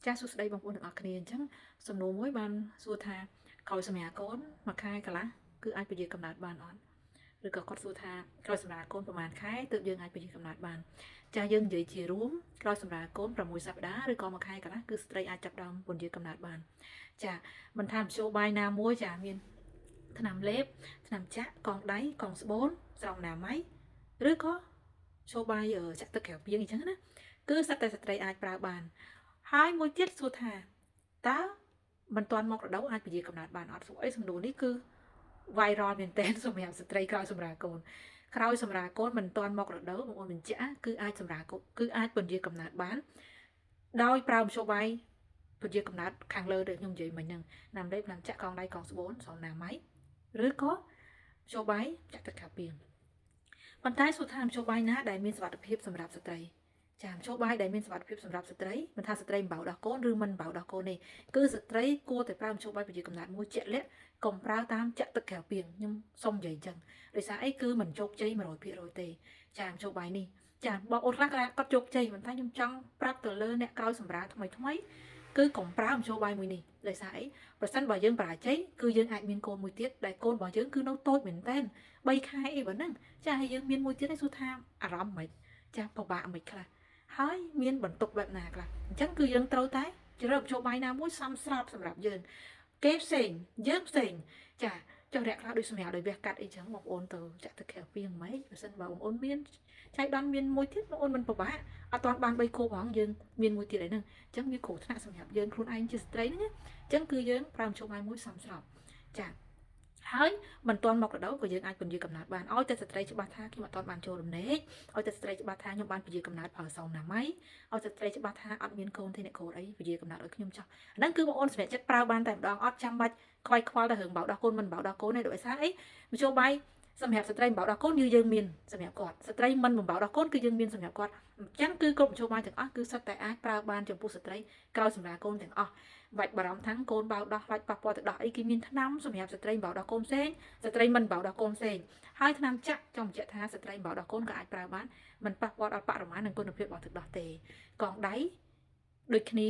ចាសសួស្តីបងប្អូនទាំងអស់គ្នាអញ្ចឹងសំណួរមួយបានសួរថាក្រោយសម្រាប់កូនមួយខែកន្លះគឺអាចពជាកំណើតបានអត់ឬក៏គាត់សួរថាក្រោយសម្រាប់កូនប្រហែលខែទើបយើងអាចពជាកំណើតបានចាសយើងនិយាយជារួមក្រោយសម្រាប់កូន6សប្តាហ៍ឬក៏មួយខែកន្លះគឺស្ត្រីអាចចាប់ផ្ដើមពជាកំណើតបានចាសមិនថាមធ្យោបាយណាមួយចាមានថ្នាំលេបថ្នាំចាក់កងដៃកងស្បូនស្រោមអនាម័យឬក៏មធ្យោបាយចាក់ទឹកក្រៅពាងអញ្ចឹងណាគឺសត្វតែស្ត្រីអាចប្រើបានហើយមួយទៀតសួរថាតើមិនទាន់មករដូវអាចពជាកំណើតបានអត់សួរអីសំណួរនេះគឺ viral មែនតើសម្រាប់ស្ត្រីក្រោយសម្រាប់កូនក្រោយសម្រាប់កូនមិនទាន់មករដូវបងប្អូនបញ្ជាក់គឺអាចសម្រាប់កូនគឺអាចពជាកំណើតបានដោយប្រើមធ្យោបាយពជាកំណើតខាងលើដែលខ្ញុំនិយាយមិញហ្នឹងណាំលេបណាំចាក់កងដៃកងស្បូនស្រោមអនាម័យឬក៏មធ្យោបាយចាក់ទឹកខាពាងប៉ុន្តែសួរថាមធ្យោបាយណាដែលមានសុវត្ថិភាពសម្រាប់ស្ត្រីចាមធ្យោបាយដែលមានសុវត្ថិភាពសម្រាប់ស្ត្រីមិនថាស្ត្រីមិនបៅដោះកូនឬមិនបៅដោះកូនទេគឺស្ត្រីគួរតែប្រើមធ្យោបាយពជាកំណើតមួយជាក់លាក់កុំប្រើតាមចាក់ទឹកក្រៅពាងខ្ញុំសុំនិយាយអញ្ចឹងដោយសារអីគឺមិនជោគជ័យ 100% ទេចាមធ្យោបាយនេះចាបងអូនខ្លះគាត់ជោគជ័យប៉ុន្តែខ្ញុំចង់ប្រាប់ទៅលើអ្នកក្រោយសម្រាប់ថ្មីគឺកុំប្រើមធ្យោបាយមួយនេះដោយសារអីប្រសិនបើយើងបរាជ័យគឺយើងអាចមានកូនមួយទៀតដែលកូនរបស់យើងគឺនៅតូចមែនតើ3ខែអីបើហ្នឹងចាហើយយើងមានមួយទៀតឯងសួរថាអារម្មណ៍មិនចាពិបាកមិនខ្លះហើយមានបន្ទុកបែបណាខ្លះអញ្ចឹងគឺយើងត្រូវតែជ្រើសរើសមធ្យោបាយណាមួយសមស្របសម្រាប់យើងគេផ្សេងយើងផ្សេងចាចុះរយៈខ្លះដូចសម្រាប់ដោយវះកាត់អីចឹងបងប្អូនទៅចាក់ទឹកក្រៅពីងហ្មងបើសិនបើបងប្អូនមានចៃដន្យមានមួយទៀតបងប្អូនមិនពិបាកអត់ទាន់បាន3ខួបហ្មងយើងមានមួយទៀតអីហ្នឹងអញ្ចឹងវាគ្រោះថ្នាក់សម្រាប់យើងខ្លួនឯងជាស្ត្រីហ្នឹងអញ្ចឹងគឺយើងប្រើមធ្យោបាយមួយសមស្របចាហើយមិនទាន់មករដូវក៏យើងអាចពន្យាកំណើតបានឲ្យតែស្ត្រីច្បាស់ថាខ្ញុំអត់ទាន់បានចូលរំលែកឲ្យតែស្ត្រីច្បាស់ថាខ្ញុំបានពន្យាកំណើតប្រើសោមណាម័យឲ្យតែស្ត្រីច្បាស់ថាអត់មានកូនទេអ្នកគ្រូអីពន្យាកំណើតឲ្យខ្ញុំចោះហ្នឹងគឺបងអូនសម្រាប់ចិត្តប្រើបានតែម្ដងអត់ចាំបាច់ខ្វាយខ្វល់ទៅរឿងបោកដោះកូនមិនបោកដោះកូនទេដោយសារអីមធ្យោបាយសម្រាប់ស្ត្រីបោកដោះកូនយើងមានសម្រាប់គាត់ស្ត្រីមិនបោកដោះកូនគឺយើងមានសម្រាប់គាត់អញ្ចឹងគឺគ្រប់មធ្យោបាយទាំងអស់គឺសុទ្ធតែអាចប្រើបានចំពោះស្ត្រីក្រោយសម្រាប់កូនទាំងអស់បាច់បារម្ភថាកូនបោកដោះខ្លាចប៉ះពាល់ទៅដល់អីគេមានថ្នាំសម្រាប់ស្ត្រីបោកដោះកូនផ្សេងស្ត្រីមិនបោកដោះកូនផ្សេងហើយថ្នាំចាក់ចង់បញ្ជាក់ថាស្ត្រីបោកដោះកូនក៏អាចប្រើបានមិនប៉ះពាល់ដល់បរិមាណនិងគុណភាពរបស់ទឹកដោះទេកងដៃដូចគ្នា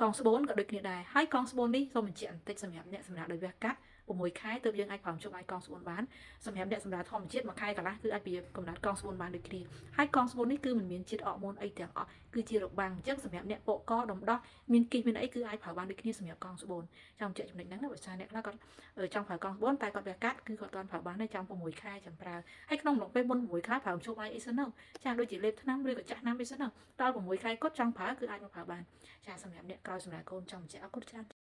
កងស្បូនក៏ដូចគ្នាដែរហើយកងស្បូននេះសូមបញ្ជាក់បន្តិចសម្រាប់អ្នកសម្រាប់ដោយវះកាត់6ខែទើបយើងអាចប្រើជុំឲ្យកងស្បូនបានសម្រាប់អ្នកសម្រាប់ធម្មជាតិ1ខែកន្លះគឺអាចពីកំណត់កងស្បូនបានដូចគ្នាហើយកងស្បូននេះគឺមិនមានជាតិអរម៉ូនអីទាំងអស់គឺជារបាំងអញ្ចឹងសម្រាប់អ្នកពកកដំដោះមានគិសមានអីគឺអាចប្រើបានដូចគ្នាសម្រាប់កងស្បូនចង់បញ្ជាក់ចំណុចហ្នឹងណាបើសារអ្នកខ្លះគាត់ចង់ប្រើកងស្បូនតែគាត់វះកាត់គឺគាត់អត់ប្រើបានទេចាំ6ខែចាំប្រើហើយក្នុងអំឡុងពេលមុន6ខែប្រើជុំឲ្យអីសិនទៅចាដូចជាលេបថ្នាំឬក៏ចាក់ថ្នាំអីសិនទៅដល់6ខែគាត់ចង់ប្រើគឺអាចមកប្រើបានចាសម្រាប់អ្នកក្រោយសម្រាប់កូនចង់បញ្ជាក់អរគុណច្រើន